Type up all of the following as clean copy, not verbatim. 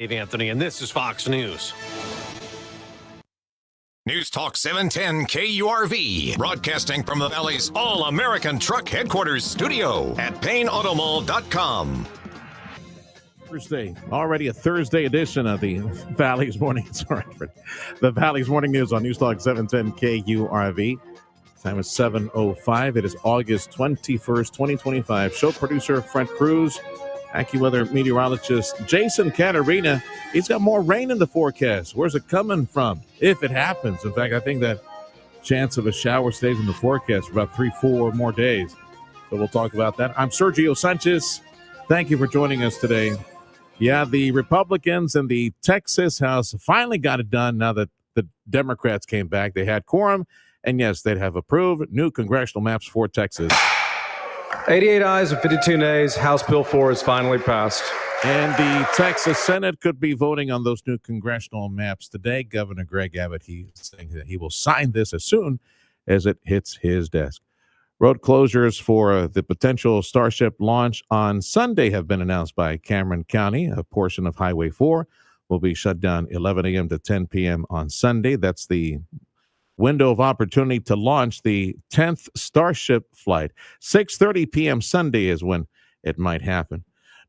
Dave Anthony, and this is Fox News. News Talk 710 KURV, broadcasting from the Valley's All-American Truck Headquarters studio at PayneAutomall.com. Thursday, already a Thursday edition of the Valley's Morning. The Valley's Morning News on News Talk 710 KURV. Time is 7:05. It is August 21st, 2025. Show producer Fred Cruz, AccuWeather meteorologist Jason Caterina. He's got more rain in the forecast. Where's it coming from? If it happens. In fact, I think that chance of a shower stays in the forecast for about 3-4 more days. So we'll talk about that. I'm Sergio Sanchez. Thank you for joining us today. Yeah, the Republicans in the Texas House finally got it done now that the Democrats came back. They had quorum, and yes, they'd have approved new congressional maps for Texas. 88 ayes and 52 nays. House Bill 4 is finally passed. And the Texas Senate could be voting on those new congressional maps today. Governor Greg Abbott, he's saying that he will sign this as soon as it hits his desk. Road closures for the potential Starship launch on Sunday have been announced by Cameron County. A portion of Highway 4 will be shut down 11 a.m. to 10 p.m. on Sunday. That's the window of opportunity to launch the 10th Starship flight. 6:30 p.m. Sunday is when it might happen.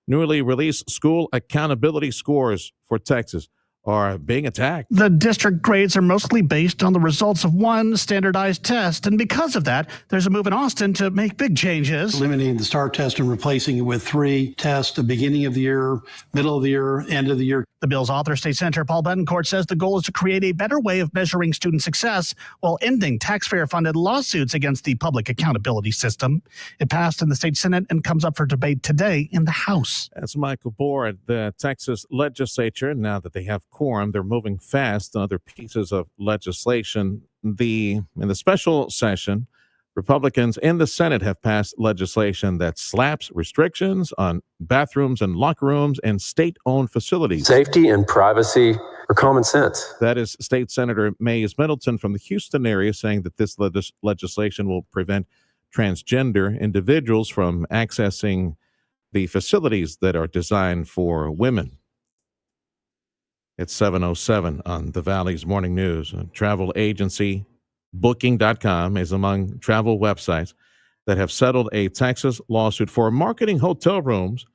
Newly released school accountability scores for Texas are being attacked. The district grades are mostly based on the results of one standardized test, and because of that, there's a move in Austin to make big changes. Eliminating the STAR test and replacing it with 3 tests, the beginning of the year, middle of the year, end of the year. The bill's author, State Senator Paul Betancourt, says the goal is to create a better way of measuring student success while ending taxpayer-funded lawsuits against the public accountability system. It passed in the state Senate and comes up for debate today in the House. That's Michael Bohr at the Texas legislature. Now that they have quorum, they're moving fast on other pieces of legislation. In the special session, Republicans in the Senate have passed legislation that slaps restrictions on bathrooms and locker rooms and state-owned facilities. Safety and privacy are common sense. That is State Senator Mays Middleton from the Houston area saying that this legislation will prevent transgender individuals from accessing the facilities that are designed for women. It's 7:07 on the Valley's Morning News. A travel agency Booking.com is among travel websites that have settled a Texas lawsuit for marketing hotel rooms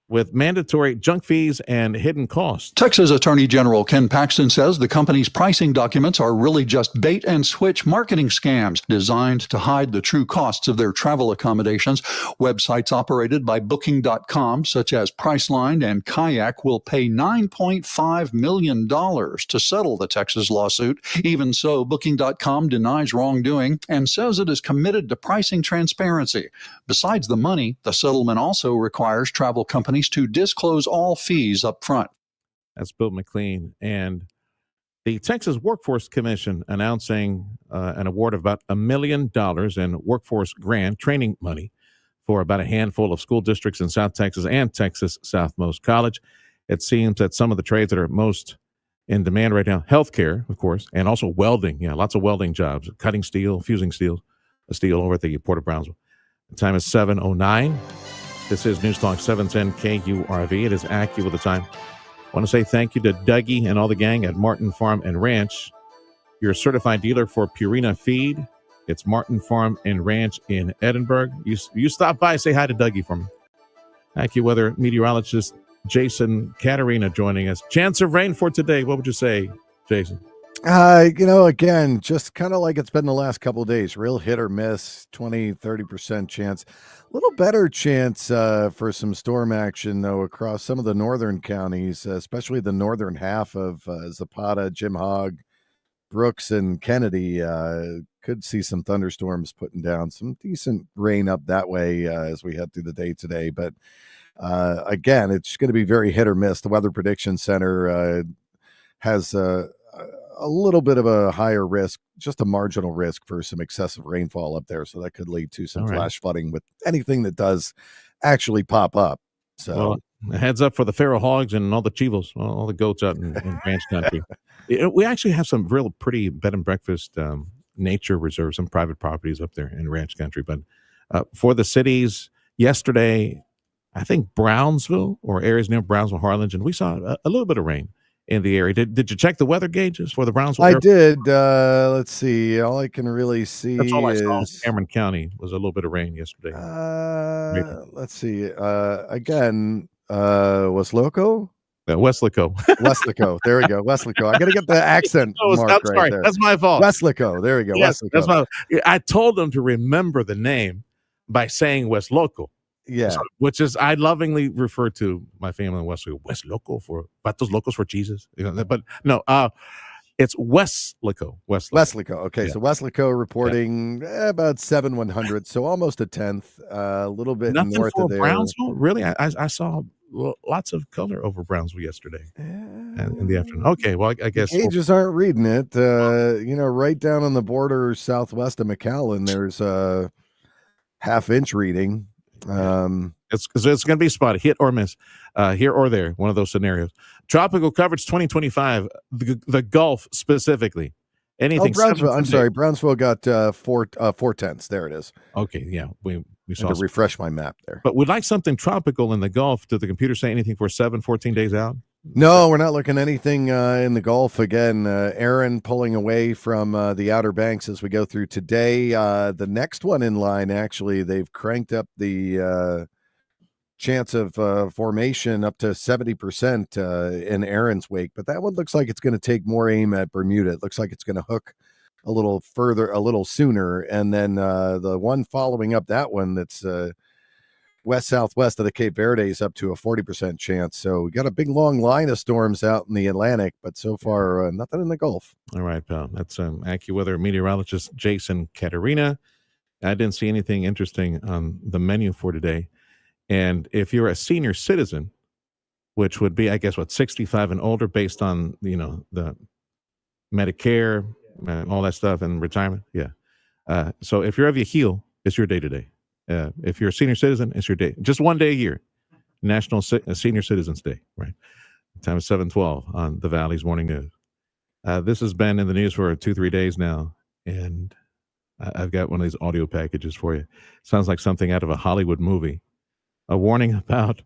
with mandatory junk fees and hidden costs. Texas Attorney General Ken Paxton says the company's pricing documents are really just bait and switch marketing scams designed to hide the true costs of their travel accommodations. Websites operated by Booking.com, such as Priceline and Kayak, will pay $9.5 million to settle the Texas lawsuit. Even so, Booking.com denies wrongdoing and says it is committed to pricing transparency. Besides the money, the settlement also requires travel companies to disclose all fees up front. That's Bill McLean. And the Texas Workforce Commission announcing an award of about $1 million in workforce grant training money for about a handful of school districts in South Texas and Texas Southmost College. It seems that some of the trades that are most in demand right now, healthcare, of course, and also welding. Yeah, lots of welding jobs, cutting steel, fusing steel over at the Port of Brownsville. The time is 7:09. This is News Talk 710 KURV. It is AccuWeather with the time. I want to say thank you to Dougie and all the gang at Martin Farm and Ranch. You're a certified dealer for Purina Feed. It's Martin Farm and Ranch in Edinburgh. You stop by, say hi to Dougie for me. AccuWeather meteorologist Jason Caterina joining us. Chance of rain for today. What would you say, Jason? Again, just kind of like it's been the last couple of days, real hit or miss, 20-30% chance. A little better chance for some storm action, though, across some of the northern counties, especially the northern half of Zapata, Jim Hogg, Brooks, and Kennedy. Could see some thunderstorms putting down some decent rain up that way as we head through the day today. But again, it's going to be very hit or miss. The Weather Prediction Center has a little bit of a higher risk, just a marginal risk for some excessive rainfall up there. So that could lead to some flash flooding with anything that does actually pop up. So heads up for the feral hogs and all the chivos, all the goats out in ranch country. We actually have some real pretty bed and breakfast nature reserves, some private properties up there in ranch country. But for the cities, yesterday, I think Brownsville or areas near Brownsville, Harlingen. We saw a little bit of rain in the area. Did you check the weather gauges for the Brownsville area? I did. Let's see. All I can really see That's all I saw in is Cameron County was a little bit of rain yesterday. let's see. Again, Weslaco? Weslaco. Weslaco. There we go. Weslaco. I got to get the accent mark I'm right sorry. there. That's my fault. Weslaco. There we go. Yes, Weslaco. I told them to remember the name by saying Weslaco. Yeah. So, which is, I lovingly refer to my family in Weslaco for Vatos Locos for Jesus. But no, it's Weslaco. Weslaco. Okay, Yeah. so Weslaco reporting about 7/100, so almost a tenth, a little bit Nothing north for of there. Brownsville? Really? I saw lots of color over Brownsville yesterday in the afternoon. Okay, well, I guess Gauges aren't reading it. Right down on the border southwest of McAllen, there's a half-inch reading. it's going to be spotty, hit or miss, here or there, one of those scenarios. Tropical coverage 2025, the Gulf specifically. Anything? Brownsville. I'm sorry, Brownsville got 4/10. There it is. Okay, yeah, we saw. To refresh my map there. But we'd like something tropical in the Gulf. Did the computer say anything for 14 days out? No, we're not looking anything in the Gulf again. Aaron pulling away from the Outer Banks as we go through today. The next one in line, actually, they've cranked up the chance of formation up to 70% in Aaron's wake. But that one looks like it's going to take more aim at Bermuda. It looks like it's going to hook a little further, a little sooner. And then the one following up that one that's west-southwest of the Cape Verdes up to a 40% chance. So we got a big long line of storms out in the Atlantic, but so far nothing in the Gulf. All right, pal. That's AccuWeather meteorologist Jason Katerina. I didn't see anything interesting on the menu for today. And if you're a senior citizen, which would be, I guess, 65 and older based on, the Medicare, all that stuff and retirement. Yeah. So if you're of your heel, it's your day today. If you're a senior citizen, it's your day. Just one day a year, National Senior Citizens Day, right? Time is 7:12 on the Valley's Morning News. This has been in the news for 2-3 days now, and I've got one of these audio packages for you. Sounds like something out of a Hollywood movie. A warning about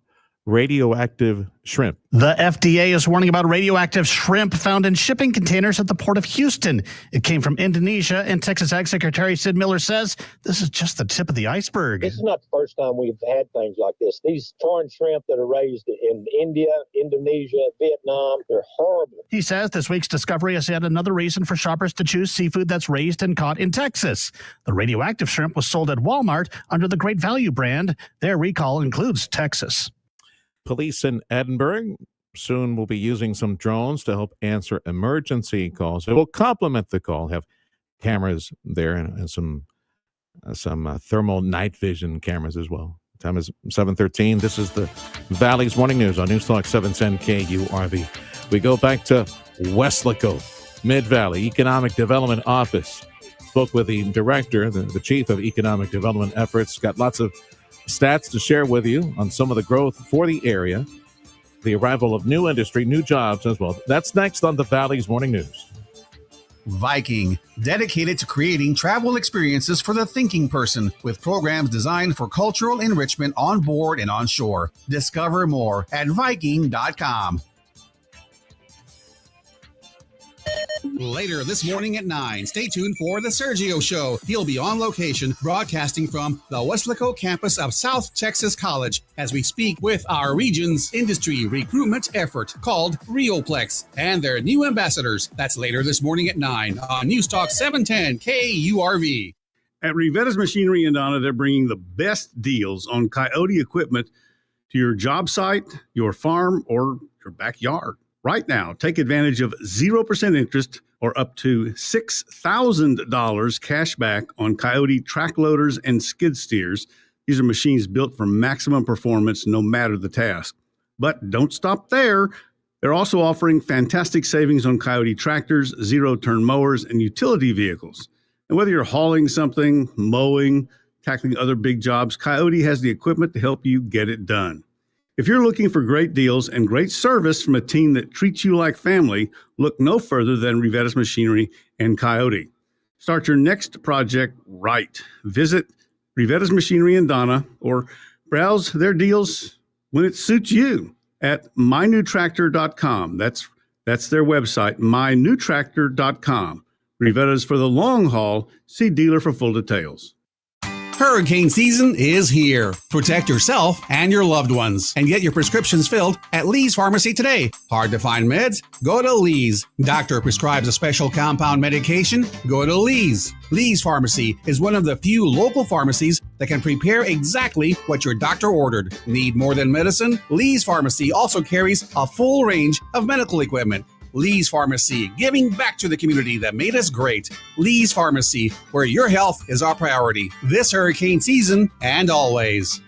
radioactive shrimp. The FDA is warning about radioactive shrimp found in shipping containers at the port of Houston. It came from Indonesia, and Texas Ag Secretary Sid Miller says this is just the tip of the iceberg. This is not the first time we've had things like this. These foreign shrimp that are raised in India, Indonesia, Vietnam, they're horrible. He says this week's discovery is yet another reason for shoppers to choose seafood that's raised and caught in Texas. The radioactive shrimp was sold at Walmart under the Great Value brand. Their recall includes Texas. Police in Edinburgh soon will be using some drones to help answer emergency calls. It will complement the call, have cameras there and some thermal night vision cameras as well. Time is 7:13. This is the Valley's Morning News on News Talk 710 KURV. We go back to Weslaco, Mid-Valley Economic Development Office. Spoke with the director, the chief of economic development efforts. Got lots of stats to share with you on some of the growth for the area, the arrival of new industry, new jobs as well. That's next on the Valley's Morning News. Viking, dedicated to creating travel experiences for the thinking person with programs designed for cultural enrichment on board and on shore. Discover more at Viking.com. Later this morning at 9, stay tuned for The Sergio Show. He'll be on location broadcasting from the Weslaco campus of South Texas College as we speak with our region's industry recruitment effort called RioPlex and their new ambassadors. That's later this morning at 9 on News Talk 710 KURV. At Revetta's Machinery in Donna, they're bringing the best deals on Coyote equipment to your job site, your farm, or your backyard. Right now, take advantage of 0% interest or up to $6,000 cash back on Coyote track loaders and skid steers. These are machines built for maximum performance no matter the task. But don't stop there. They're also offering fantastic savings on Coyote tractors, zero-turn mowers, and utility vehicles. And whether you're hauling something, mowing, tackling other big jobs, Coyote has the equipment to help you get it done. If you're looking for great deals and great service from a team that treats you like family, look no further than Revetta's Machinery and Coyote. Start your next project right. Visit Revetta's Machinery in Donna or browse their deals when it suits you at mynewtractor.com. That's their website, mynewtractor.com. Revettas for the long haul. See dealer for full details. Hurricane season is here. Protect yourself and your loved ones and get your prescriptions filled at Lee's Pharmacy today. Hard to find meds? Go to Lee's. Doctor prescribes a special compound medication? Go to Lee's. Lee's Pharmacy is one of the few local pharmacies that can prepare exactly what your doctor ordered. Need more than medicine? Lee's Pharmacy also carries a full range of medical equipment. Lee's Pharmacy, giving back to the community that made us great. Lee's Pharmacy, where your health is our priority this hurricane season and always.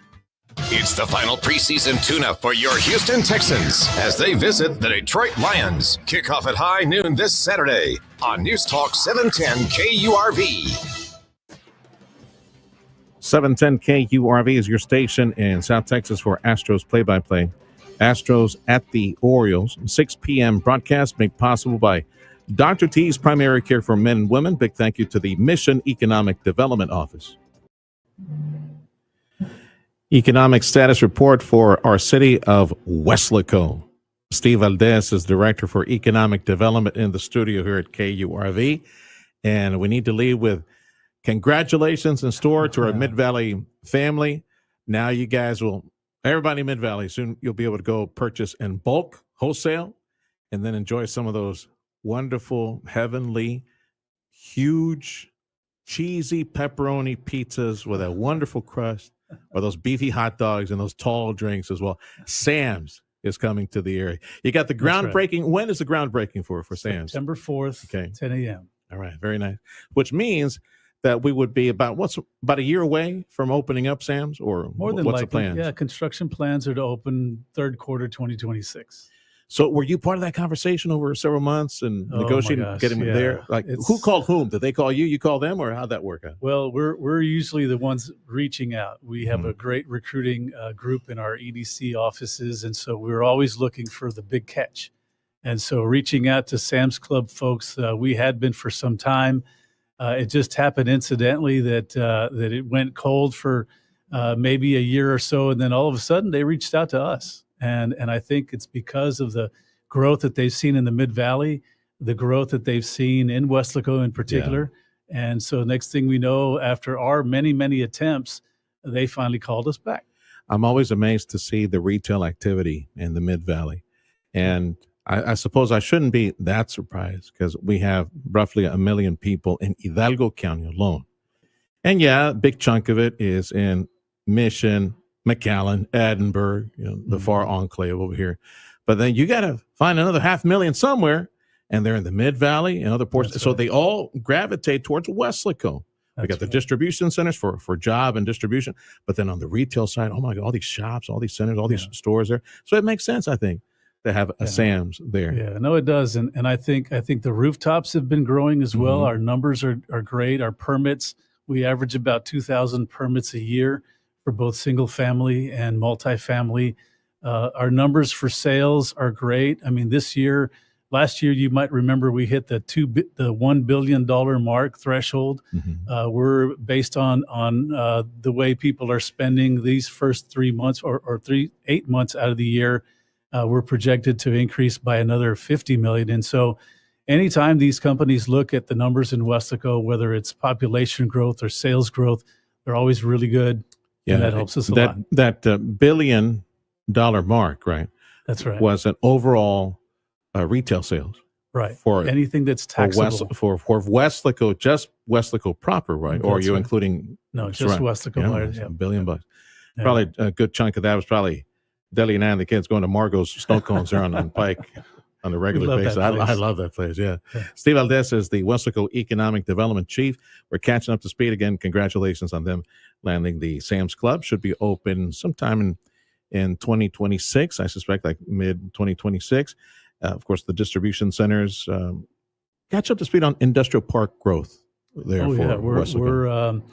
It's the final preseason tune-up for your Houston Texans as they visit the Detroit Lions. Kickoff at high noon this Saturday on News Talk 710 KURV. 710 KURV is your station in South Texas for Astros play-by-play. Astros at the Orioles, 6 p.m. broadcast made possible by Dr. T's Primary Care for Men and Women. Big thank you to the Mission Economic Development Office. Economic status report for our city of Weslaco. Steve Valdez is Director for Economic Development in the studio here at KURV. And we need to leave with congratulations in store to our Mid-Valley family. Now you guys will... Everybody in Mid-Valley, soon you'll be able to go purchase in bulk, wholesale, and then enjoy some of those wonderful, heavenly, huge, cheesy pepperoni pizzas with a wonderful crust, or those beefy hot dogs and those tall drinks as well. Sam's is coming to the area. You got the groundbreaking. Right. When is the groundbreaking for Sam's? September 4th, okay. 10 a.m. All right, very nice. Which means that we would be about a year away from opening up Sam's, or more than what's likely, the plan? Yeah, construction plans are to open third quarter 2026. So were you part of that conversation over several months and negotiating, getting there? Like, who called whom? Did they call you? You call them, or how'd that work out? Well, we're usually the ones reaching out. We have a great recruiting group in our EDC offices, and so we're always looking for the big catch. And so reaching out to Sam's Club folks, we had been for some time. It just happened incidentally that it went cold for maybe a year or so, and then all of a sudden they reached out to us. And I think it's because of the growth that they've seen in the Mid-Valley, the growth that they've seen in Weslaco in particular. Yeah. And so next thing we know, after our many, many attempts, they finally called us back. I'm always amazed to see the retail activity in the Mid-Valley. And I suppose I shouldn't be that surprised because we have roughly 1 million people in Hidalgo County alone. And yeah, a big chunk of it is in Mission, McAllen, Edinburgh, the far enclave over here. But then you got to find another 500,000 somewhere, and they're in the Mid-Valley and other portions. That's so right. They all gravitate towards Weslaco. We got the distribution centers for job and distribution. But then on the retail side, oh my God, all these shops, all these centers, all these stores there. So it makes sense, I think, to have a Sam's there. Yeah, no, it does. And I think the rooftops have been growing as well. Our numbers are great. Our permits, we average about 2,000 permits a year for both single family and multifamily. Our numbers for sales are great. I mean, last year, you might remember we hit the $1 billion mark threshold. We're based on the way people are spending these first 3 months or 8 months out of the year. We're projected to increase by another 50 million. And so anytime these companies look at the numbers in Weslaco, whether it's population growth or sales growth, they're always really good. Yeah, and that helps us a lot. That $1 billion mark, right? That's right. Was an overall retail sales. Right. For anything that's taxable. For Weslaco, just Weslaco proper, right? Or are you including? No, just Weslaco. $1 billion bucks. Yeah. Probably a good chunk of that was probably Deli and I and the kids going to Margot's snow cones there on Pike on a regular basis. I love that place, yeah. Steve Valdez is the Weslaco Economic Development Chief. We're catching up to speed again. Congratulations on them landing the Sam's Club. Should be open sometime in 2026, I suspect, like mid-2026. Of course, the distribution centers. Catch up to speed on industrial park growth there for Weslaco.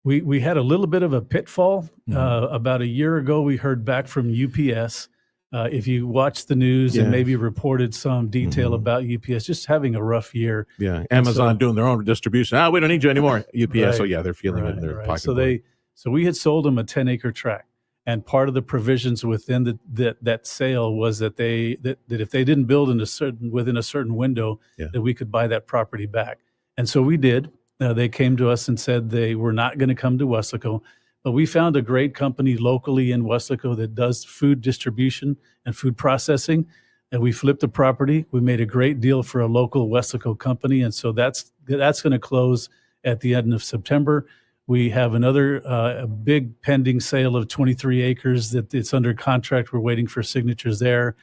We had a little bit of a pitfall. About a year ago, we heard back from UPS. If you watched the news and maybe reported some detail about UPS, just having a rough year. Yeah, Amazon doing their own distribution. We don't need you anymore, UPS. Right, so yeah, they're feeling it in their pocket. So we had sold them a 10-acre tract. And part of the provisions within that sale was that if they didn't build within a certain window, that we could buy that property back. And so we did. They came to us and said they were not going to come to Weslaco, but we found a great company locally in Weslaco that does food distribution and food processing. And we flipped the property. We made a great deal for a local Weslaco company. And so that's going to close at the end of September. We have another a big pending sale of 23 acres that it's under contract. We're waiting for signatures there.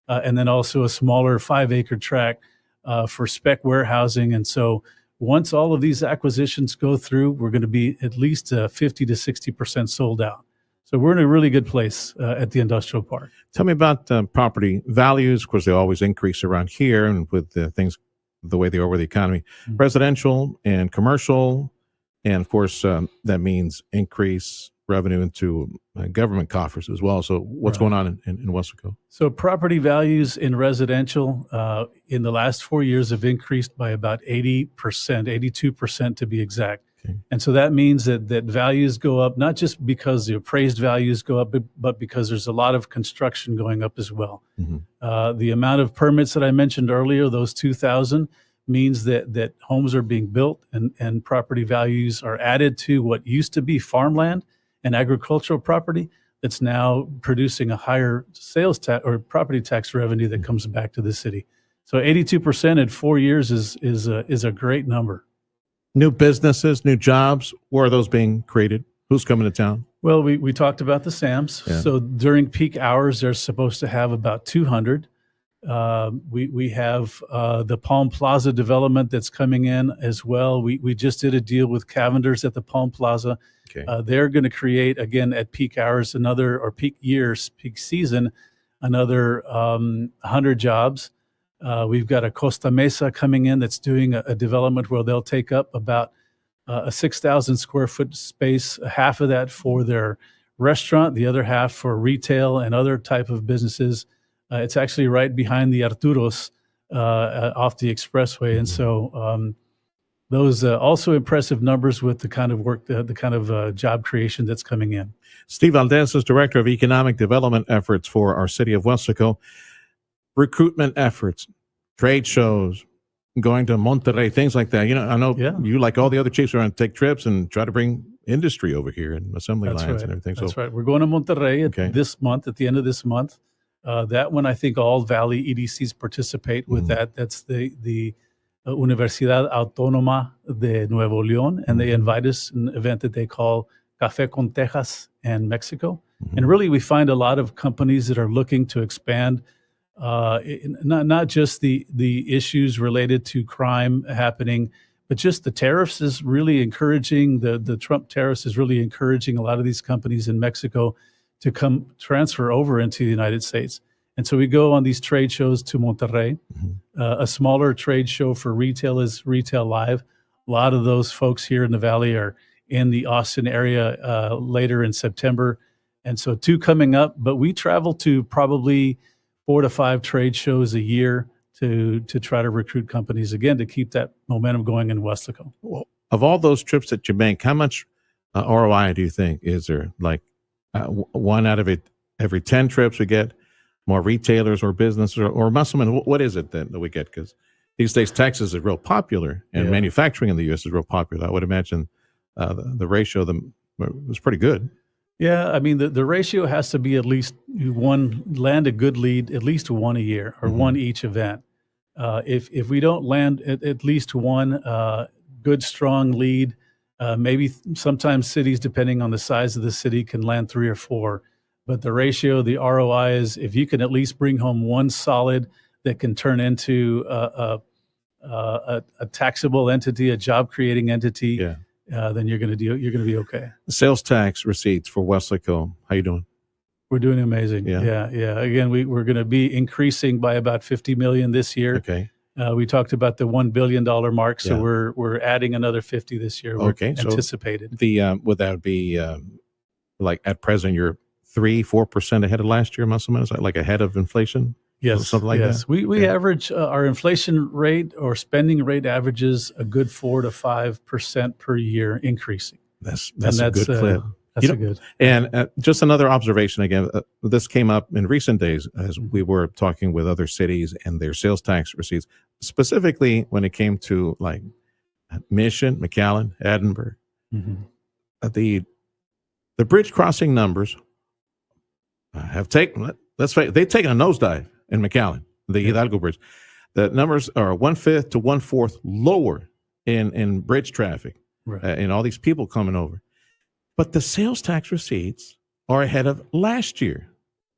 And then also a smaller 5-acre tract for spec warehousing. And so once all of these acquisitions go through, we're going to be at least 50 to 60% sold out. So we're in a really good place at the industrial park. Tell me about property values. Of course, they always increase around here, and with things the way they are with the economy. Mm-hmm. Residential and commercial, and of course, that means increase revenue into government coffers as well. So what's going on in Weslaco? So property values in residential in the last 4 years have increased by about 80%, 82% to be exact. Okay. And so that means that values go up, not just because the appraised values go up, but because there's a lot of construction going up as well. Mm-hmm. The amount of permits that I mentioned earlier, those 2,000, means that homes are being built and property values are added to what used to be farmland and agricultural property that's now producing a higher sales tax or property tax revenue that comes back to the city. So 82% in 4 years is a great number. New businesses, new jobs, where are those being created? Who's coming to town? Well, we talked about the Sams. Yeah. So during peak hours, they're supposed to have about 200. We have the Palm Plaza development that's coming in as well. We just did a deal with Cavender's at the Palm Plaza. Okay. They're going to create, again, at peak hours, peak season, another 100 jobs. We've got a Costa Mesa coming in that's doing a development where they'll take up about a 6,000 square foot space, half of that for their restaurant, the other half for retail and other type of businesses. It's actually right behind the Arturos off the expressway. Mm-hmm. And so those also impressive numbers with the kind of work, the kind of job creation that's coming in. Steve Valdez is Director of Economic Development Efforts for our city of Weslaco. Recruitment efforts, trade shows, going to Monterrey, things like that. I know you, like all the other chiefs, are going to take trips and try to bring industry over here and assembly lines and everything. That's right. We're going to Monterrey this month, at the end of this month. That one, I think all Valley EDCs participate with that. That's the Universidad Autónoma de Nuevo León, and they invite us in an event that they call Café con Texas and Mexico. Mm-hmm. And really, we find a lot of companies that are looking to expand, not just the issues related to crime happening, but just the tariffs is really encouraging, the Trump tariffs is really encouraging a lot of these companies in Mexico to come transfer over into the United States. And so we go on these trade shows to Monterrey. Mm-hmm. A smaller trade show for retail is Retail Live. A lot of those folks here in the Valley are in the Austin area later in September. And so 2 coming up, but we travel to probably 4 to 5 trade shows a year to try to recruit companies, again, to keep that momentum going in Weslaco. Well, of all those trips that you make, how much ROI do you think is there? Like, 1 out of every 10 trips we get more retailers or businesses or musclemen? What is it that we get? Because these days Texas is real popular and manufacturing in the U.S. is real popular. I would imagine the ratio was pretty good. Yeah, I mean, the ratio has to be at least land a good lead, at least 1 a year or 1 each event. If we don't land at least 1 good, strong lead, maybe sometimes cities, depending on the size of the city, can land 3 or 4. But the ratio, the ROI is if you can at least bring home 1 solid that can turn into a taxable entity, a job creating entity, then you're going to be okay. Sales tax receipts for Weslaco, how you doing? We're doing amazing. Yeah. Again, we're going to be increasing by about $50 million this year. Okay. We talked about the $1 billion mark, so we're adding another 50 this year. Anticipated. So would that be like at present you're 3-4% ahead of last year, Muscleman? Is that like ahead of inflation? Yes, something like that. We average our inflation rate or spending rate averages a good 4 to 5% per year increasing. That's a good clip. That's good. And just another observation again, this came up in recent days as we were talking with other cities and their sales tax receipts, specifically when it came to like Mission, McAllen, Edinburgh. The bridge crossing numbers have taken, they've taken a nosedive in McAllen, the Hidalgo Bridge. The numbers are 1/5 to 1/4 lower in bridge traffic, and all these people coming over. But the sales tax receipts are ahead of last year,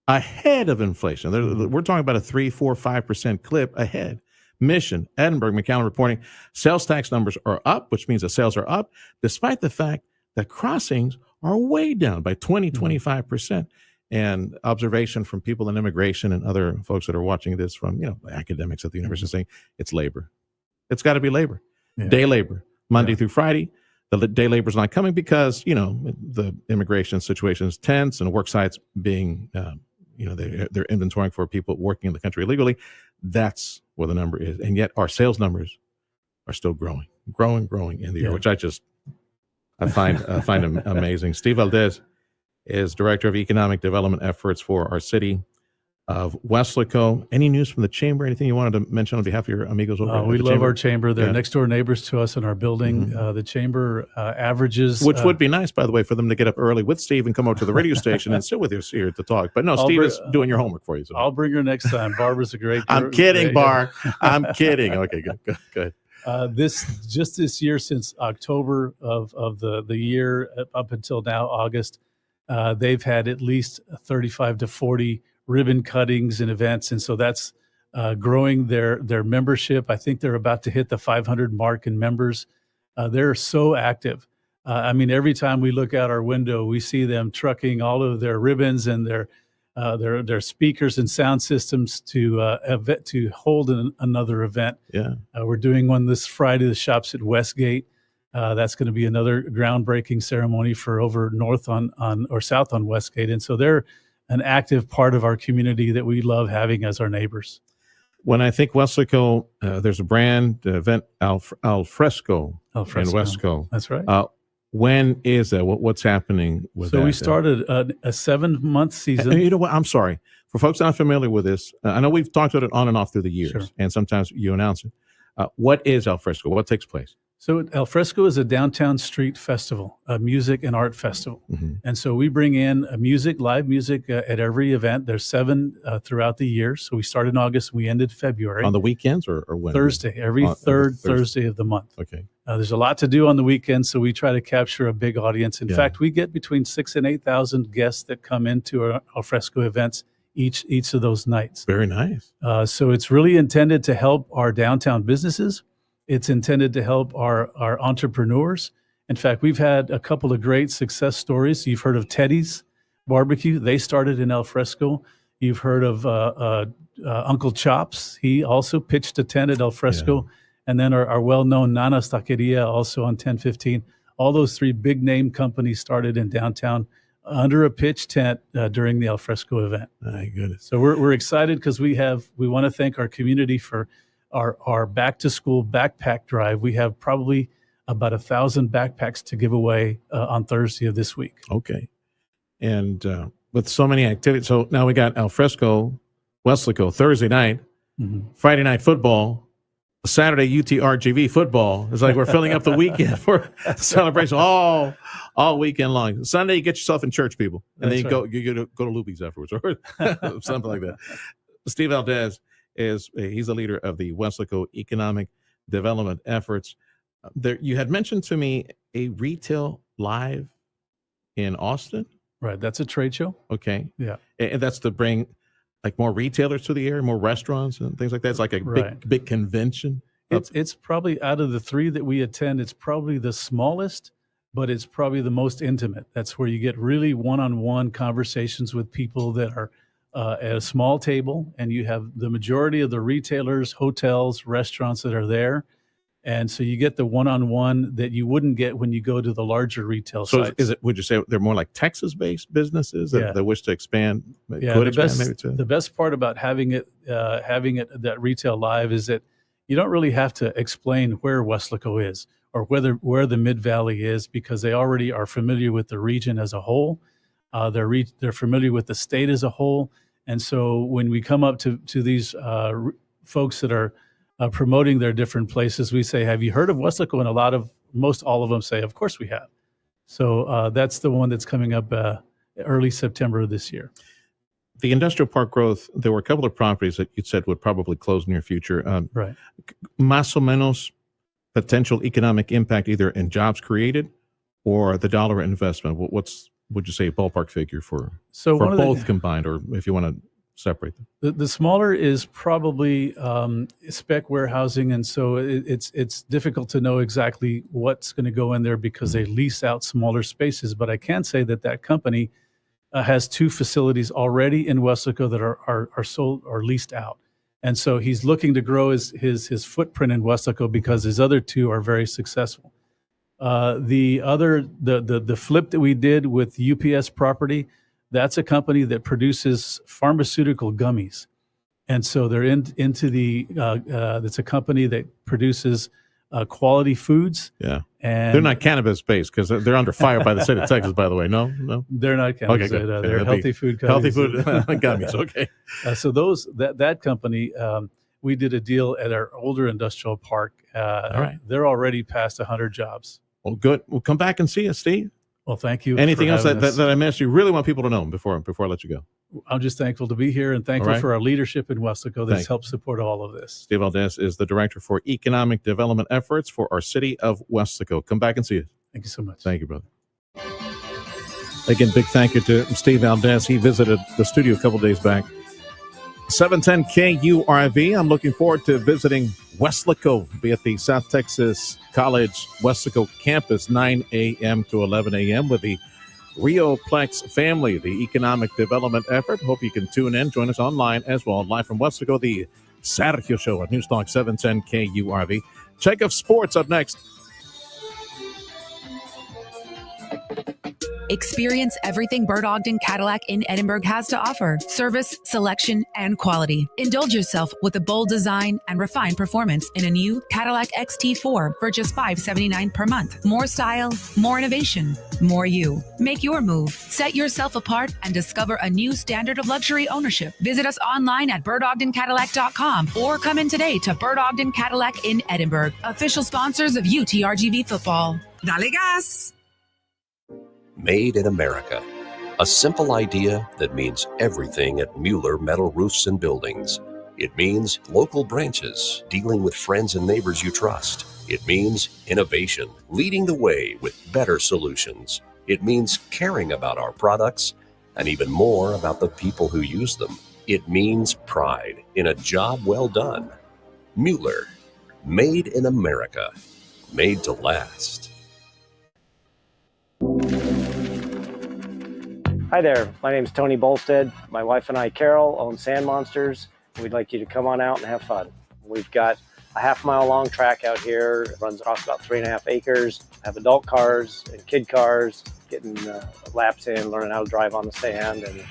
ahead of inflation. We're talking about a 3%, 4%, 5% clip ahead. Mission, Edinburgh, McAllen reporting sales tax numbers are up, which means the sales are up, despite the fact that crossings are way down by 20, 25%. And observation from people in immigration and other folks that are watching this from, academics at the university saying it's labor. It's got to be labor, day labor, Monday through Friday. The day labor is not coming because, the immigration situation is tense and work sites being, they're inventorying for people working in the country illegally. That's where the number is. And yet our sales numbers are still growing in the year, which I find amazing. Steve Valdez is Director of Economic Development Efforts for our city of Weslaco. Any news from the chamber? Anything you wanted to mention on behalf of your amigos over We love chamber? our chamber. They're next door neighbors to us in our building. The chamber averages... Which would be nice, by the way, for them to get up early with Steve and come over to the radio station and sit with us here to talk. But no, Steve is doing your homework for you. So. I'll bring her next time. Barbara's a great... I'm kidding, Bar. I'm kidding. Okay, good. This year, since October of the year up until now, August, they've had at least 35 to 40 ribbon cuttings and events, and so that's growing their membership. I think they're about to hit the 500 mark in members. They're so active. Every time we look out our window, we see them trucking all of their ribbons and their speakers and sound systems to hold another event. We're doing one this Friday. The Shops at Westgate. That's going to be another groundbreaking ceremony for over north on or south on Westgate, and so they're an active part of our community that we love having as our neighbors. When I think Weslaco, there's a brand event, Al Fresco in Westco. That's right. When is that? What's happening with that? So we started a 7-month season. And you know what? I'm sorry. For folks not familiar with this, I know we've talked about it on and off through the years, and sometimes you announce it. What is Al Fresco? What takes place? So Al Fresco is a downtown street festival, a music and art festival. And so we bring in live music at every event. There's 7 throughout the year. So we started in August, we ended February. On the weekends or when? Thursday, every third Thursday of the month. Okay. There's a lot to do on the weekends, so we try to capture a big audience. In fact, we get between 6,000 and 8,000 guests that come into our Al Fresco events each of those nights. Very nice. So it's really intended to help our downtown businesses. It's intended to help our entrepreneurs. In fact, we've had a couple of great success stories. You've heard of Teddy's Barbecue. They started in Al Fresco. You've heard of Uncle Chops. He also pitched a tent at Al Fresco. And then our well-known Nana's Taqueria, also on 1015. All those 3 big-name companies started in downtown under a pitch tent during the Al Fresco event. My goodness. So we're excited because we want to thank our community for our back-to-school backpack drive. We have probably about 1,000 backpacks to give away on Thursday of this week. Okay. And with so many activities, so now we got Al Fresco, Weslaco, Thursday night, Friday night football, Saturday UTRGV football. It's like we're filling up the weekend for celebration all weekend long. Sunday, you get yourself in church, people, and then you go to Luby's afterwards or something like that. Steve Valdez he's the leader of the Weslaco Economic Development Efforts. You had mentioned to me a retail live in Austin. Right, that's a trade show. Okay, yeah, and that's to bring like more retailers to the area, more restaurants and things like that. It's like a big convention. It's probably out of the 3 that we attend, it's probably the smallest, but it's probably the most intimate. That's where you get really one-on-one conversations with people that are at a small table, and you have the majority of the retailers, hotels, restaurants that are there. And so you get the one-on-one that you wouldn't get when you go to the larger retail sites. Would you say they're more like Texas-based businesses that wish to expand? The best part about having it that retail live is that you don't really have to explain where Weslaco is. or where the Mid-Valley is, because they already are familiar with the region as a whole. They're familiar with the state as a whole. And so when we come up to these folks that are promoting their different places, we say, have you heard of Weslaco? And most all of them say, of course we have. So that's the one that's coming up early September of this year. The industrial park growth, there were a couple of properties that you said would probably close near future. Right. Más o menos potential economic impact either in jobs created or the dollar investment. Would you say a ballpark figure for both combined, or if you want to separate them? The smaller is probably spec warehousing, and so it's difficult to know exactly what's going to go in there because they lease out smaller spaces. But I can say that company has 2 facilities already in Weslaco that are sold or leased out, and so he's looking to grow his footprint in Weslaco because his other 2 are very successful. The flip that we did with UPS property, that's a company that produces pharmaceutical gummies. And so they're into it's a company that produces quality foods. Yeah. And they're not cannabis based because they're under fire by the state of Texas, by the way. No, they're not cannabis. Okay, good. They're healthy food gummies. Healthy food gummies. Okay. So that company, we did a deal at our older industrial park. All right. They're already past 100 jobs. Well, good. We'll come back and see us, Steve. Well, thank you. Anything else that I missed you really want people to know before I let you go? I'm just thankful to be here and thankful for our leadership in Weslaco that's helped support all of this. Steve Valdez is the Director for Economic Development Efforts for our city of Weslaco. Come back and see us. Thank you so much. Thank you, brother. Again, big thank you to Steve Valdez. He visited the studio a couple days back. 710 KURV. I'm looking forward to visiting Weslaco, be at the South Texas College Weslaco campus, 9 a.m. to 11 a.m. with the Rioplex family, the economic development effort. Hope you can tune in. Join us online as well. Live from Weslaco, the Sergio Show at News Talk 710 KURV. Check of sports up next. Experience everything Bert Ogden Cadillac in Edinburgh has to offer. Service, selection, and quality. Indulge yourself with a bold design and refined performance in a new Cadillac XT4 for just $579 per month. More style, more innovation, more you. Make your move. Set yourself apart and discover a new standard of luxury ownership. Visit us online at BertOgdenCadillac.com or come in today to Bert Ogden Cadillac in Edinburgh. Official sponsors of UTRGV football. Dale gas! Made in America. A simple idea that means everything at Mueller Metal Roofs and Buildings. It means local branches dealing with friends and neighbors you trust. It means innovation, leading the way with better solutions. It means caring about our products and even more about the people who use them. It means pride in a job well done. Mueller, made in America, made to last. Hi there, my name is Tony Bolstead. My wife and I, Carol, own Sand Monsters. We'd like you to come on out and have fun. We've got a half-mile long track out here. It runs across about 3.5 acres. Have adult cars and kid cars, getting laps in, learning how to drive on the sand. And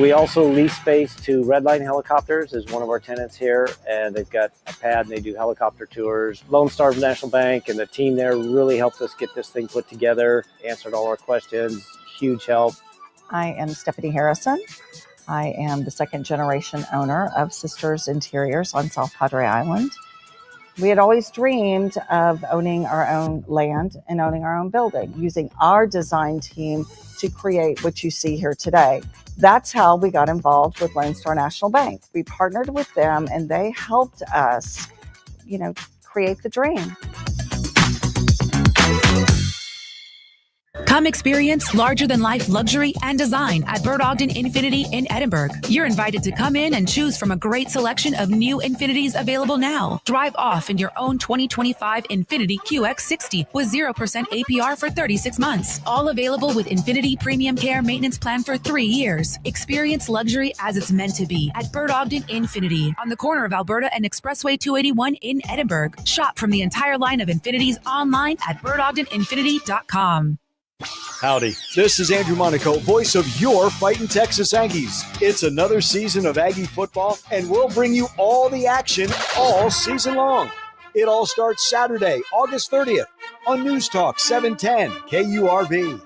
we also lease space to Redline Helicopters is one of our tenants here, and they've got a pad and they do helicopter tours. Lone Star National Bank and the team there really helped us get this thing put together, answered all our questions, huge help. I am Stephanie Harrison. I am the second generation owner of Sisters Interiors on South Padre Island. We had always dreamed of owning our own land and owning our own building, using our design team to create what you see here today. That's how we got involved with Lone Star National Bank. We partnered with them and they helped us, create the dream. Come experience larger-than-life luxury and design at Bert Ogden Infinity in Edinburgh. You're invited to come in and choose from a great selection of new Infinities available now. Drive off in your own 2025 Infinity QX60 with 0% APR for 36 months. All available with Infinity Premium Care Maintenance Plan for 3 years. Experience luxury as it's meant to be at Bert Ogden Infinity on the corner of Alberta and Expressway 281 in Edinburgh. Shop from the entire line of Infinities online at BertOgdenInfinity.com. Howdy, this is Andrew Monaco, voice of your Fightin' Texas Aggies. It's another season of Aggie football, and we'll bring you all the action all season long. It all starts Saturday, August 30th on News Talk 710 KURV.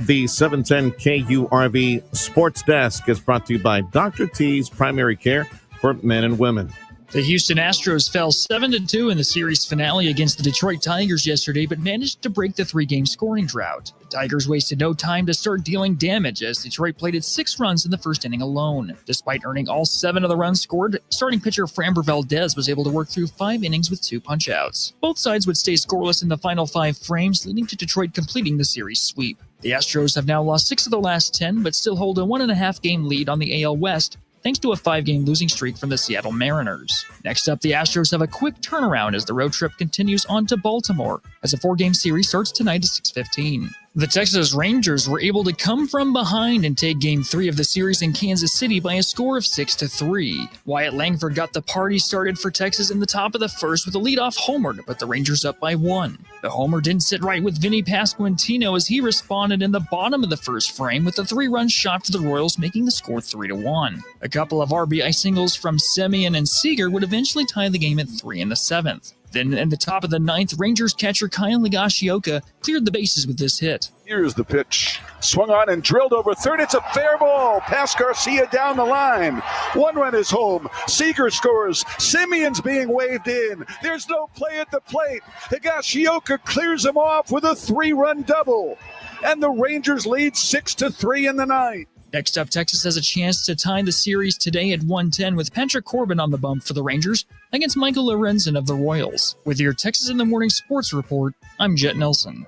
The 710 KURV Sports Desk is brought to you by Dr. T's Primary Care for Men and Women. The Houston Astros fell 7-2 in the series finale against the Detroit Tigers yesterday, but managed to break the three-game scoring drought. The Tigers wasted no time to start dealing damage as Detroit plated 6 runs in the first inning alone. Despite earning all 7 of the runs scored, starting pitcher Framber Valdez was able to work through 5 innings with 2 punch-outs. Both sides would stay scoreless in the final 5 frames, leading to Detroit completing the series sweep. The Astros have now lost 6 of their last 10, but still hold a 1.5-game lead on the AL West, thanks to a 5-game losing streak from the Seattle Mariners. Next up, the Astros have a quick turnaround as the road trip continues on to Baltimore, as a 4-game series starts tonight at 6:15. The Texas Rangers were able to come from behind and take Game 3 of the series in Kansas City by a score of 6-3. Wyatt Langford got the party started for Texas in the top of the first with a leadoff homer to put the Rangers up by 1. The homer didn't sit right with Vinny Pasquantino as he responded in the bottom of the first frame with a 3-run shot to the Royals, making the score 3-1. A couple of RBI singles from Semien and Seager would eventually tie the game at 3 in the 7th. Then in the top of the 9th, Rangers catcher Kyle Higashioka cleared the bases with this hit. Here's the pitch. Swung on and drilled over third. It's a fair ball. Past Garcia down the line. 1 run is home. Seager scores. Simeon's being waved in. There's no play at the plate. Higashioka clears him off with a 3-run double. And the Rangers lead 6-3 in the 9th. Next up, Texas has a chance to tie the series today at 1:10 with Patrick Corbin on the bump for the Rangers against Michael Lorenzen of the Royals. With your Texas in the Morning Sports Report, I'm Jet Nelson.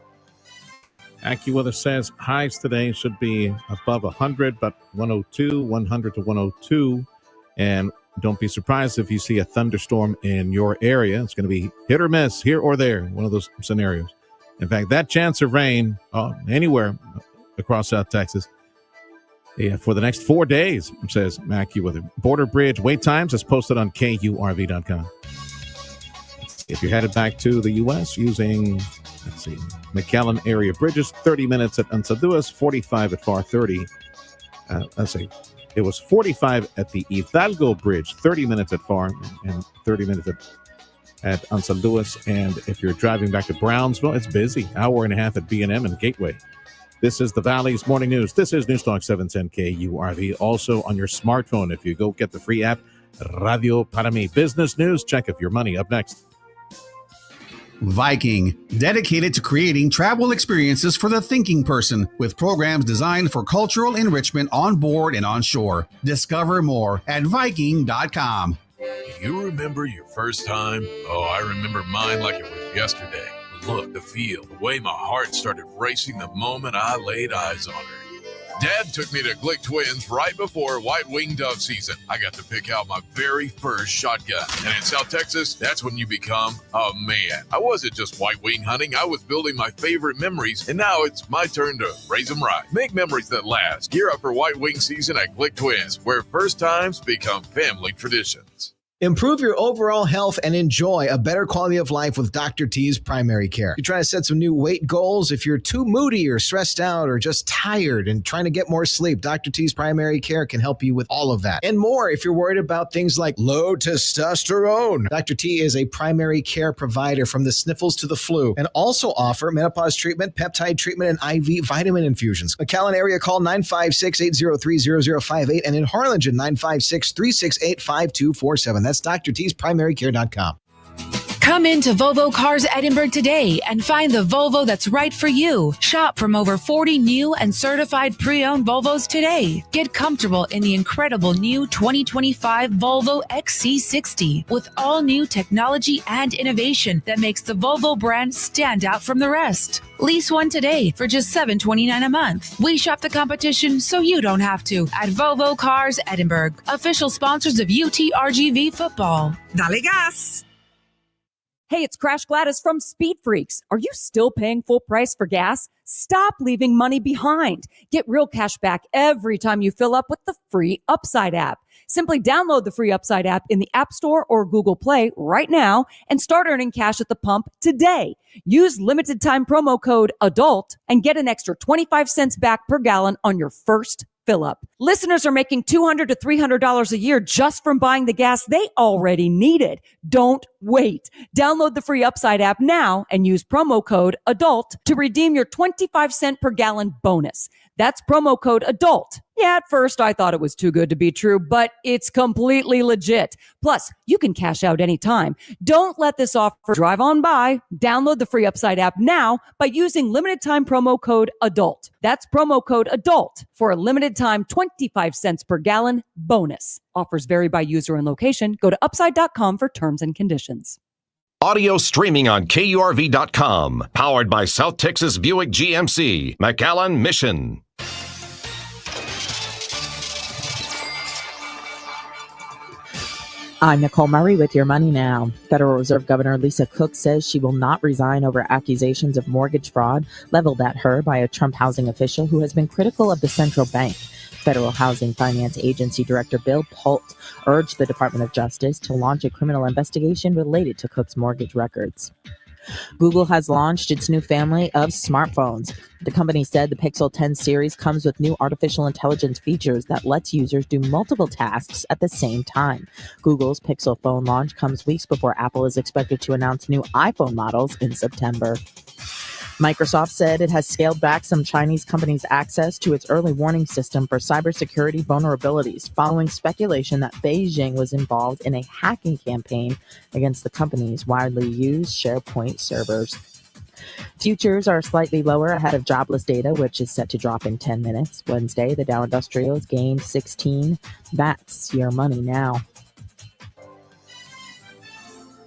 AccuWeather says highs today should be above 100, but 102, 100 to 102. And don't be surprised if you see a thunderstorm in your area. It's going to be hit or miss, here or there, one of those scenarios. In fact, that chance of rain anywhere across South Texas for the next 4 days, says AccuWeather. Border Bridge wait times is posted on KURV.com. If you're headed back to the U.S. using, McAllen area bridges, 30 minutes at Unsaduas, 45 at FAR 30. It was 45 at the Hidalgo Bridge, 30 minutes at FAR, and 30 minutes at Unsaduas. And if you're driving back to Brownsville, it's busy. Hour and a half at B&M and Gateway. This is the Valley's Morning News. This is News Talk 710 KURV. Also on your smartphone, if you go get the free app, Radio Para Mi. Business news, check if your money. Up next. Viking, dedicated to creating travel experiences for the thinking person with programs designed for cultural enrichment on board and on shore. Discover more at Viking.com. You remember your first time? Oh, I remember mine like it was yesterday. The look, the feel, the way my heart started racing the moment I laid eyes on her. Dad took me to Glick Twins right before white-winged dove season. I got to pick out my very first shotgun. And in South Texas, that's when you become a man. I wasn't just white-wing hunting. I was building my favorite memories. And now it's my turn to raise them right. Make memories that last. Gear up for white-wing season at Glick Twins, where first times become family traditions. Improve your overall health and enjoy a better quality of life with Dr. T's Primary Care. You're trying to set some new weight goals. If you're too moody or stressed out or just tired and trying to get more sleep, Dr. T's Primary Care can help you with all of that. And more if you're worried about things like low testosterone. Dr. T is a primary care provider from the sniffles to the flu and also offer menopause treatment, peptide treatment, and IV vitamin infusions. McAllen area, call 956-803-0058 and in Harlingen, 956-368-5247. That's drtsprimary.care.com. Come into Volvo Cars Edinburgh today and find the Volvo that's right for you. Shop from over 40 new and certified pre-owned Volvos today. Get comfortable in the incredible new 2025 Volvo XC60 with all new technology and innovation that makes the Volvo brand stand out from the rest. Lease one today for just $729 a month. We shop the competition so you don't have to at Volvo Cars Edinburgh, official sponsors of UTRGV football. Dale gas! Hey, it's Crash Gladys from Speed Freaks. Are you still paying full price for gas? Stop leaving money behind. Get real cash back every time you fill up with the free Upside app. Simply download the free Upside app in the App Store or Google Play right now and start earning cash at the pump today. Use limited time promo code ADULT and get an extra 25 cents back per gallon on your first fill up. Listeners are making $200 to $300 a year just from buying the gas they already needed. Don't wait. Download the free Upside app now and use promo code ADULT to redeem your 25-cent per gallon bonus. That's promo code ADULT. Yeah, at first I thought it was too good to be true, but it's completely legit. Plus, you can cash out anytime. Don't let this offer drive on by. Download the free Upside app now by using limited time promo code ADULT. That's promo code ADULT for a limited time 25 cents per gallon bonus. Offers vary by user and location. Go to upside.com for terms and conditions. Audio streaming on KURV.com. Powered by South Texas Buick GMC, McAllen Mission. I'm Nicole Murray with Your Money Now. Federal Reserve Governor Lisa Cook says she will not resign over accusations of mortgage fraud leveled at her by a Trump housing official who has been critical of the central bank. Federal Housing Finance Agency Director Bill Pult urged the Department of Justice to launch a criminal investigation related to Cook's mortgage records. Google has launched its new family of smartphones. The company said the Pixel 10 series comes with new artificial intelligence features that lets users do multiple tasks at the same time. Google's Pixel phone launch comes weeks before Apple is expected to announce new iPhone models in September. Microsoft said it has scaled back some Chinese companies' access to its early warning system for cybersecurity vulnerabilities following speculation that Beijing was involved in a hacking campaign against the company's widely used SharePoint servers. Futures are slightly lower ahead of jobless data, which is set to drop in 10 minutes. Wednesday, the Dow Industrials gained 16. That's Your Money Now.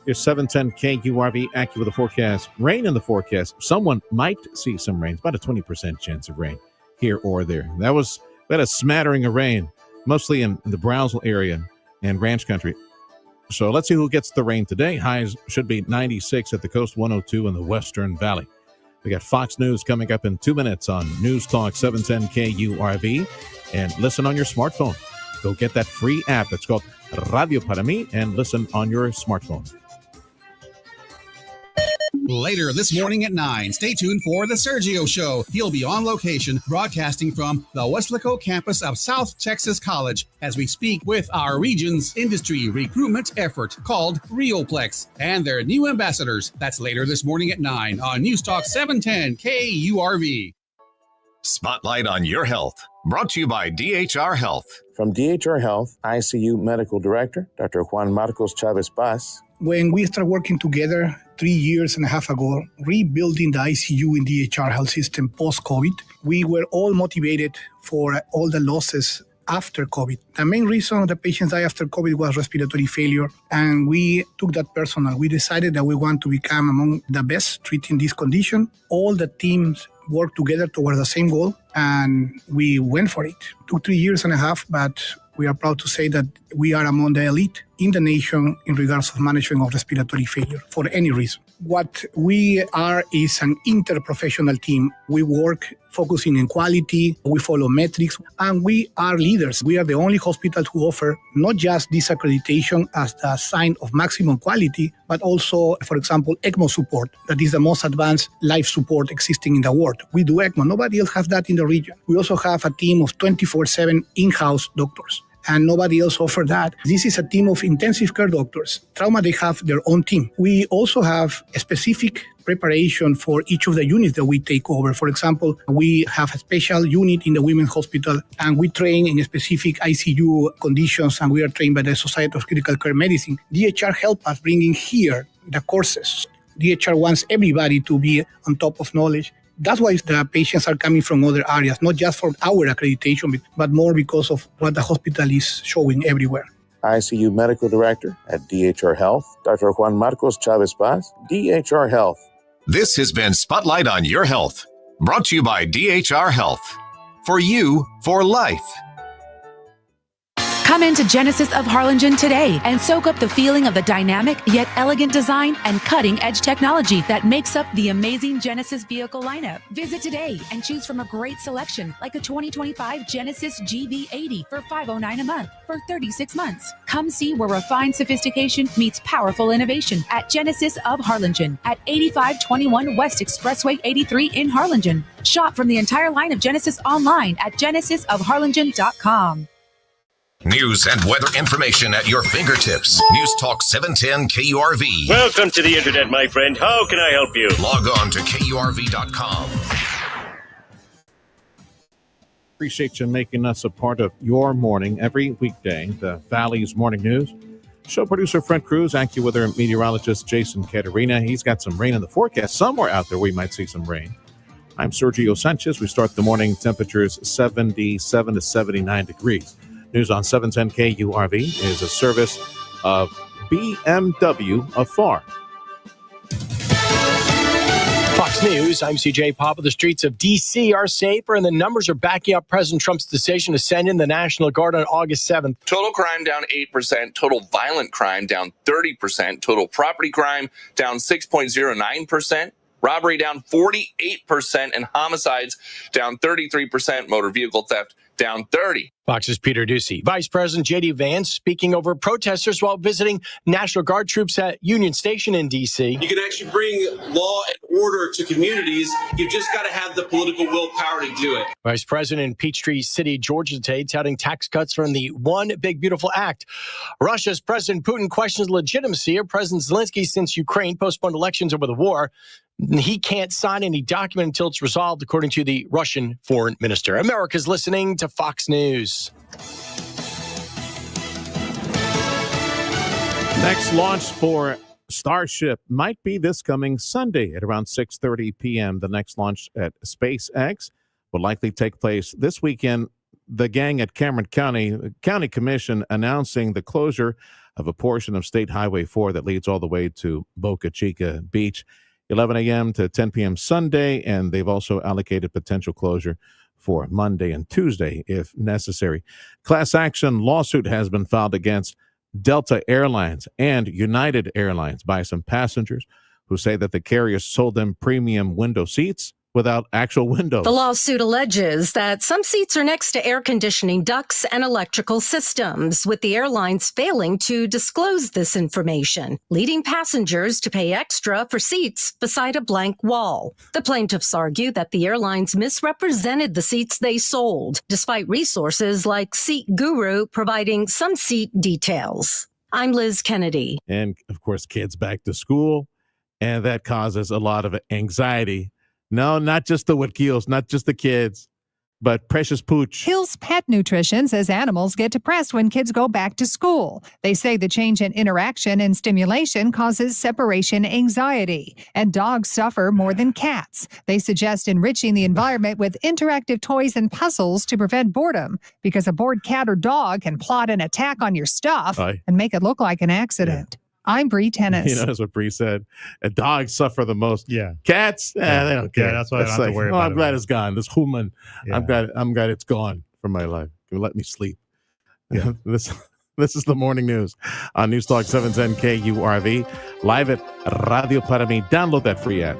Your 710 KURV accurate with the forecast. Rain in the forecast. Someone might see some rain. It's about a 20% chance of rain here or there. We had a smattering of rain, mostly in the Brownsville area and Ranch Country. So let's see who gets the rain today. Highs should be 96 at the coast, 102 in the Western Valley. We got Fox News coming up in 2 minutes on News Talk 710 KURV. And listen on your smartphone. Go get that free app. It's called Radio Para Mí and listen on your smartphone. Later this morning at 9, stay tuned for The Sergio Show. He'll be on location broadcasting from the Weslaco campus of South Texas College as we speak with our region's industry recruitment effort called RioPlex and their new ambassadors. That's later this morning at 9 on News Talk 710 KURV. Spotlight on Your Health. Brought to you by DHR Health. From DHR Health, ICU Medical Director, Dr. Juan Marcos Chavez Paz. When we started working together 3.5 years ago, rebuilding the ICU in DHR Health System post-COVID, we were all motivated for all the losses after COVID. The main reason the patients died after COVID was respiratory failure, and we took that personal. We decided that we want to become among the best treating this condition. All the teams worked together towards the same goal, and we went for it. It took 3.5 years, but we are proud to say that we are among the elite in the nation in regards of management of respiratory failure for any reason. What we are is an interprofessional team. We work focusing on quality, we follow metrics, and we are leaders. We are the only hospital who offer not just this accreditation as the sign of maximum quality, but also, for example, ECMO support. That is the most advanced life support existing in the world. We do ECMO. Nobody else has that in the region. We also have a team of 24/7 in-house doctors, and nobody else offers that. This is a team of intensive care doctors. Trauma, they have their own team. We also have a specific preparation for each of the units that we take over. For example, we have a special unit in the women's hospital, and we train in specific ICU conditions, and we are trained by the Society of Critical Care Medicine. DHR helped us bringing here the courses. DHR wants everybody to be on top of knowledge. That's why the patients are coming from other areas, not just for our accreditation, but more because of what the hospital is showing everywhere. ICU Medical Director at DHR Health, Dr. Juan Marcos Chavez Paz, DHR Health. This has been Spotlight on Your Health. Brought to you by DHR Health. For you, for life. Come into Genesis of Harlingen today and soak up the feeling of the dynamic yet elegant design and cutting-edge technology that makes up the amazing Genesis vehicle lineup. Visit today and choose from a great selection like a 2025 Genesis GV80 for $509 a month for 36 months. Come see where refined sophistication meets powerful innovation at Genesis of Harlingen at 8521 West Expressway 83 in Harlingen. Shop from the entire line of Genesis online at genesisofharlingen.com. News and weather information at your fingertips. News Talk 710 KURV. Welcome to the internet, my friend. How can I help you? Log on to KURV.com. Appreciate you making us a part of your morning every weekday. The Valley's Morning News. Show producer Fred Cruz, AccuWeather meteorologist Jason Caterina. He's got some rain in the forecast. Somewhere out there we might see some rain. I'm Sergio Sanchez. We start the morning temperatures 77 to 79 degrees. News on 710 KURV is a service of BMW of Far. Fox News, I'm CJ Papa. The streets of D.C. are safer, and the numbers are backing up President Trump's decision to send in the National Guard on August 7th. Total crime down 8%, total violent crime down 30%, total property crime down 6.09%. Robbery down 48%, and homicides down 33%, motor vehicle theft down 30%. Fox's Peter Ducey. Vice President J.D. Vance speaking over protesters while visiting National Guard troops at Union Station in D.C. You can actually bring law and order to communities. You've just got to have the political willpower to do it. Vice President in Peachtree City, Georgia today, touting tax cuts from the One Big Beautiful Act. Russia's President Putin questions the legitimacy of President Zelensky since Ukraine postponed elections over the war. He can't sign any document until it's resolved, according to the Russian foreign minister. America's listening to Fox News. Next launch for Starship might be this coming Sunday at around 6:30 p.m. The next launch at SpaceX will likely take place this weekend. The gang at Cameron County Commission announcing the closure of a portion of State Highway 4 that leads all the way to Boca Chica Beach. 11 a.m. to 10 p.m. Sunday, and they've also allocated potential closure for Monday and Tuesday if necessary. Class action lawsuit has been filed against Delta Airlines and United Airlines by some passengers who say that the carriers sold them premium window seats without actual windows. The lawsuit alleges that some seats are next to air conditioning ducts and electrical systems, with the airlines failing to disclose this information, leading passengers to pay extra for seats beside a blank wall. The plaintiffs argue that the airlines misrepresented the seats they sold, despite resources like Seat Guru providing some seat details. I'm Liz Kennedy. And, of course, kids back to school, and that causes a lot of anxiety. No, not just the Watkils, not just the kids, but Precious Pooch. Hill's Pet Nutrition says animals get depressed when kids go back to school. They say the change in interaction and stimulation causes separation anxiety, and dogs suffer more than cats. They suggest enriching the environment with interactive toys and puzzles to prevent boredom, because a bored cat or dog can plot an attack on your stuff and make it look like an accident. Yeah. I'm Bree Tennis. You know, that's what Bree said. Dogs suffer the most. Yeah. Cats, they don't care. Yeah, that's why I don't have to worry about it. I'm glad it's gone. This human, I'm glad it's gone from my life. Let me sleep. Yeah. This is the morning news on News Talk 710 KURV, live at Radio Para Mi. Download that free app.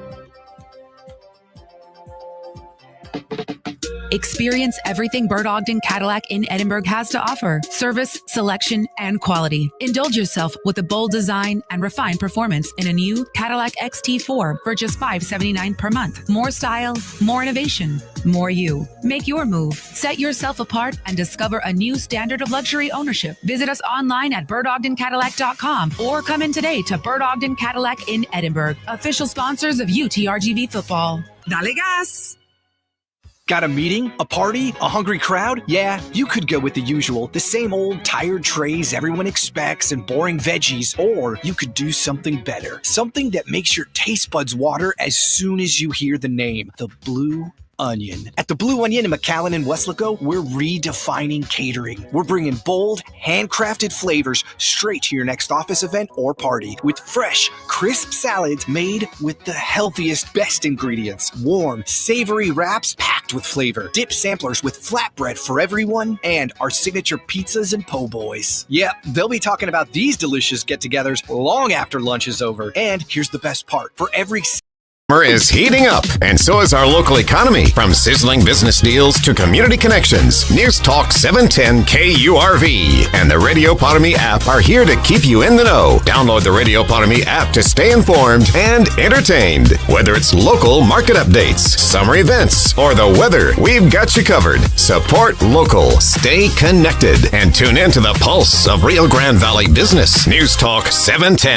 Experience everything Bert Ogden Cadillac in Edinburgh has to offer. Service, selection, and quality. Indulge yourself with a bold design and refined performance in a new Cadillac XT4 for just $579 per month. More style, more innovation, more you. Make your move. Set yourself apart and discover a new standard of luxury ownership. Visit us online at BertOgdenCadillac.com or come in today to Bert Ogden Cadillac in Edinburgh. Official sponsors of UTRGV football. Dale gas! Got a meeting? A party? A hungry crowd? Yeah, you could go with the usual, the same old tired trays everyone expects and boring veggies, or you could do something better. Something that makes your taste buds water as soon as you hear the name, the Blue Onion. At the Blue Onion in McAllen and Weslaco, we're redefining catering. We're bringing bold, handcrafted flavors straight to your next office event or party with fresh, crisp salads made with the healthiest, best ingredients. Warm, savory wraps packed with flavor. Dip samplers with flatbread for everyone, and our signature pizzas and po' boys. Yep, they'll be talking about these delicious get-togethers long after lunch is over. And here's the best part. For every Summer is heating up, and so is our local economy. From sizzling business deals to community connections, News Talk 710 KURV and the Radio Potami app are here to keep you in the know. Download the Radio Potami app to stay informed and entertained. Whether it's local market updates, summer events, or the weather, we've got you covered. Support local, stay connected, and tune in to the pulse of Rio Grande Valley business. News Talk 710.